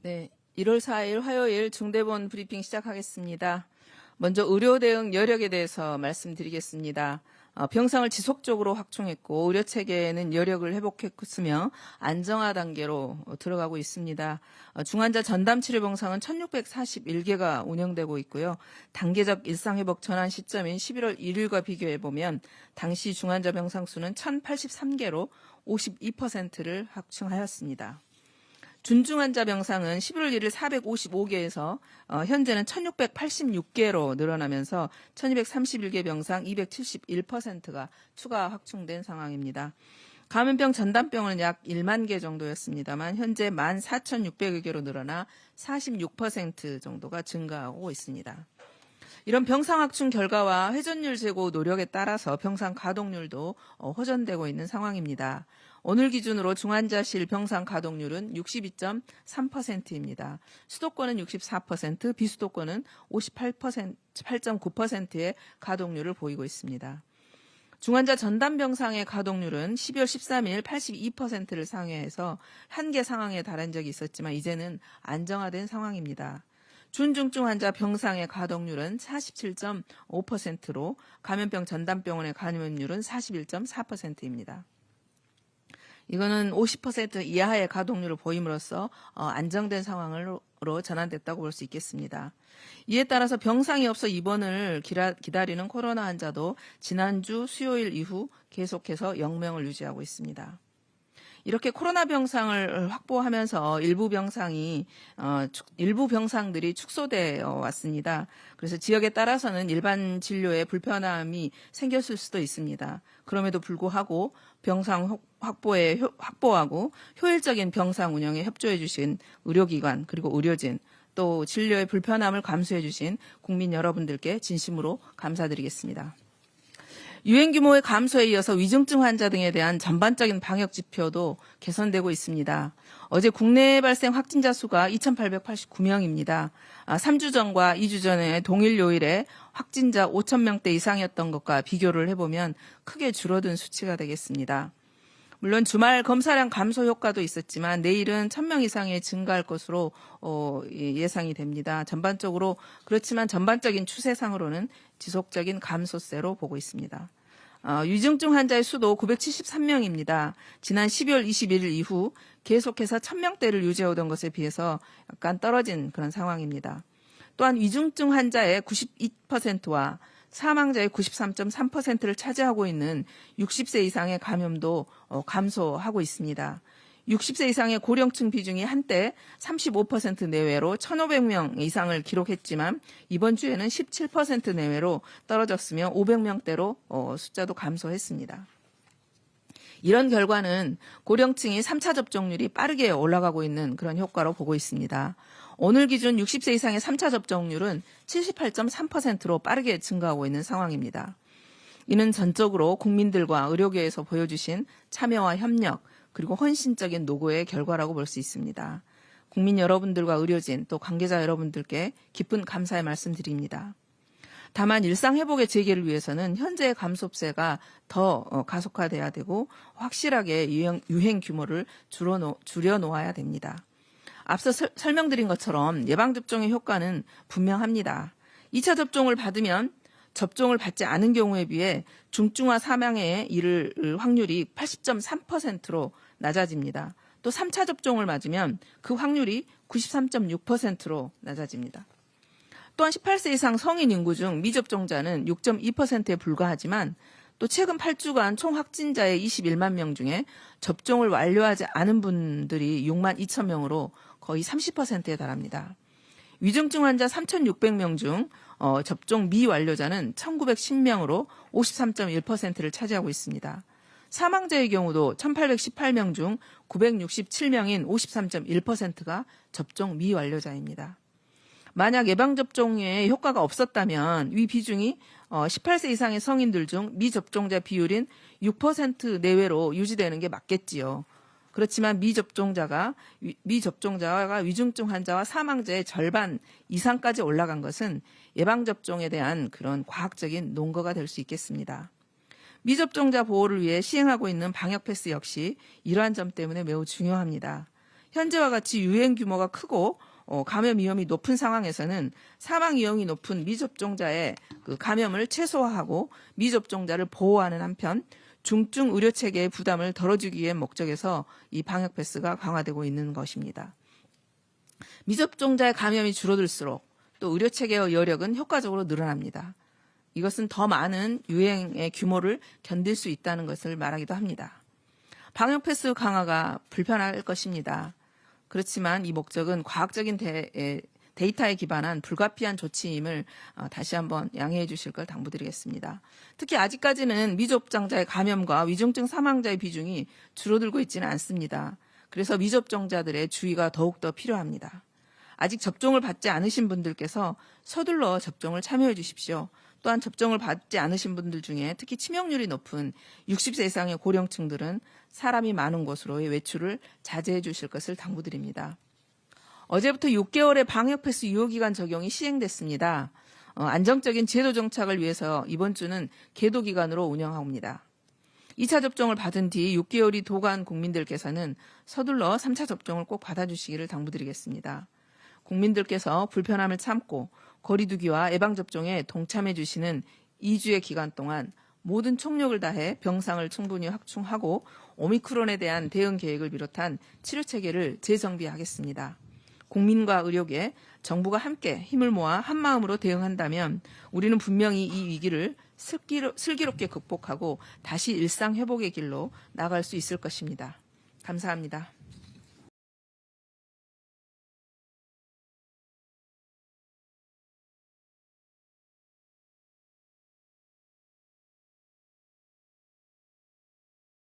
네, 1월 4일 화요일 중대본 브리핑 시작하겠습니다. 먼저 의료 대응 여력에 대해서 말씀드리겠습니다. 병상을 지속적으로 확충했고 의료 체계에는 여력을 회복했으며 안정화 단계로 들어가고 있습니다. 중환자 전담 치료 병상은 1641개가 운영되고 있고요. 단계적 일상회복 전환 시점인 11월 1일과 비교해 보면 당시 중환자 병상 수는 1083개로 52%를 확충하였습니다. 준중환자 병상은 11월 1일 455개에서 현재는 1686개로 늘어나면서 1231개 병상 271%가 추가 확충된 상황입니다. 감염병 전담병원은 약 1만 개 정도였습니다만 현재 14,600여 개로 늘어나 46% 정도가 증가하고 있습니다. 이런 병상 확충 결과와 회전율 제고 노력에 따라서 병상 가동률도 호전되고 있는 상황입니다. 오늘 기준으로 중환자실 병상 가동률은 62.3%입니다. 수도권은 64%, 비수도권은 58.9%의 가동률을 보이고 있습니다. 중환자 전담 병상의 가동률은 12월 13일 82%를 상회해서 한계 상황에 달한 적이 있었지만 이제는 안정화된 상황입니다. 준중증 환자 병상의 가동률은 47.5%로 감염병 전담병원의 감염률은 41.4%입니다. 이거는 50% 이하의 가동률을 보임으로써 안정된 상황으로 전환됐다고 볼 수 있겠습니다. 이에 따라서 병상이 없어 입원을 기다리는 코로나 환자도 지난주 수요일 이후 계속해서 0명을 유지하고 있습니다. 이렇게 코로나 병상을 확보하면서 일부 병상들이 축소되어 왔습니다. 그래서 지역에 따라서는 일반 진료에 불편함이 생겼을 수도 있습니다. 그럼에도 불구하고 병상 확보하고 효율적인 병상 운영에 협조해 주신 의료기관 그리고 의료진 또 진료의 불편함을 감수해 주신 국민 여러분들께 진심으로 감사드리겠습니다. 유행 규모의 감소에 이어서 위중증 환자 등에 대한 전반적인 방역 지표도 개선되고 있습니다. 어제 국내 발생 확진자 수가 2,889명입니다. 3주 전과 2주 전에 동일 요일에 확진자 5,000명대 이상이었던 것과 비교를 해보면 크게 줄어든 수치가 되겠습니다. 물론 주말 검사량 감소 효과도 있었지만 내일은 1,000명 이상이 증가할 것으로 예상이 됩니다. 그렇지만 전반적인 추세상으로는 지속적인 감소세로 보고 있습니다. 위중증 환자의 수도 973명입니다. 지난 12월 21일 이후 계속해서 1,000명대를 유지해오던 것에 비해서 약간 떨어진 그런 상황입니다. 또한 위중증 환자의 92%와 사망자의 93.3%를 차지하고 있는 60세 이상의 감염도 감소하고 있습니다. 60세 이상의 고령층 비중이 한때 35% 내외로 1,500명 이상을 기록했지만 이번 주에는 17% 내외로 떨어졌으며 500명대로 숫자도 감소했습니다. 이런 결과는 고령층이 3차 접종률이 빠르게 올라가고 있는 그런 효과로 보고 있습니다. 오늘 기준 60세 이상의 3차 접종률은 78.3%로 빠르게 증가하고 있는 상황입니다. 이는 전적으로 국민들과 의료계에서 보여주신 참여와 협력 그리고 헌신적인 노고의 결과라고 볼 수 있습니다. 국민 여러분들과 의료진 또 관계자 여러분들께 깊은 감사의 말씀드립니다. 다만 일상회복의 재개를 위해서는 현재의 감소세가 더 가속화돼야 되고 확실하게 유행 규모를 줄여놓아야 됩니다. 앞서 설명드린 것처럼 예방접종의 효과는 분명합니다. 2차 접종을 받으면 접종을 받지 않은 경우에 비해 중증화 사망에 이를 확률이 80.3%로 낮아집니다. 또 3차 접종을 맞으면 그 확률이 93.6%로 낮아집니다. 또한 18세 이상 성인 인구 중 미접종자는 6.2%에 불과하지만 또 최근 8주간 총 확진자의 21만 명 중에 접종을 완료하지 않은 분들이 6만 2천 명으로 거의 30%에 달합니다. 위중증 환자 3,600명 중 접종 미완료자는 1,910명으로 53.1%를 차지하고 있습니다. 사망자의 경우도 1,818명 중 967명인 53.1%가 접종 미완료자입니다. 만약 예방접종에 효과가 없었다면 위 비중이 18세 이상의 성인들 중 미접종자 비율인 6% 내외로 유지되는 게 맞겠지요. 그렇지만 미접종자가 위중증 환자와 사망자의 절반 이상까지 올라간 것은 예방접종에 대한 그런 과학적인 논거가 될 수 있겠습니다. 미접종자 보호를 위해 시행하고 있는 방역 패스 역시 이러한 점 때문에 매우 중요합니다. 현재와 같이 유행 규모가 크고 감염 위험이 높은 상황에서는 사망 위험이 높은 미접종자의 그 감염을 최소화하고 미접종자를 보호하는 한편 중증 의료 체계의 부담을 덜어주기 위한 목적에서 이 방역 패스가 강화되고 있는 것입니다. 미접종자의 감염이 줄어들수록 또 의료 체계의 여력은 효과적으로 늘어납니다. 이것은 더 많은 유행의 규모를 견딜 수 있다는 것을 말하기도 합니다. 방역 패스 강화가 불편할 것입니다. 그렇지만 이 목적은 과학적인 데이터에 기반한 불가피한 조치임을 다시 한번 양해해 주실 걸 당부드리겠습니다. 특히 아직까지는 미접종자의 감염과 위중증 사망자의 비중이 줄어들고 있지는 않습니다. 그래서 미접종자들의 주의가 더욱더 필요합니다. 아직 접종을 받지 않으신 분들께서 서둘러 접종을 참여해 주십시오. 또한 접종을 받지 않으신 분들 중에 특히 치명률이 높은 60세 이상의 고령층들은 사람이 많은 곳으로의 외출을 자제해 주실 것을 당부드립니다. 어제부터 6개월의 방역 패스 유효기간 적용이 시행됐습니다. 안정적인 제도 정착을 위해서 이번 주는 계도 기간으로 운영합니다. 2차 접종을 받은 뒤 6개월이 도간 국민들께서는 서둘러 3차 접종을 꼭 받아주시기를 당부드리겠습니다. 국민들께서 불편함을 참고 거리두기와 예방접종에 동참해 주시는 2주의 기간 동안 모든 총력을 다해 병상을 충분히 확충하고 오미크론에 대한 대응 계획을 비롯한 치료 체계를 재정비하겠습니다. 국민과 의료계, 정부가 함께 힘을 모아 한마음으로 대응한다면 우리는 분명히 이 위기를 슬기롭게 극복하고 다시 일상 회복의 길로 나갈 수 있을 것입니다. 감사합니다.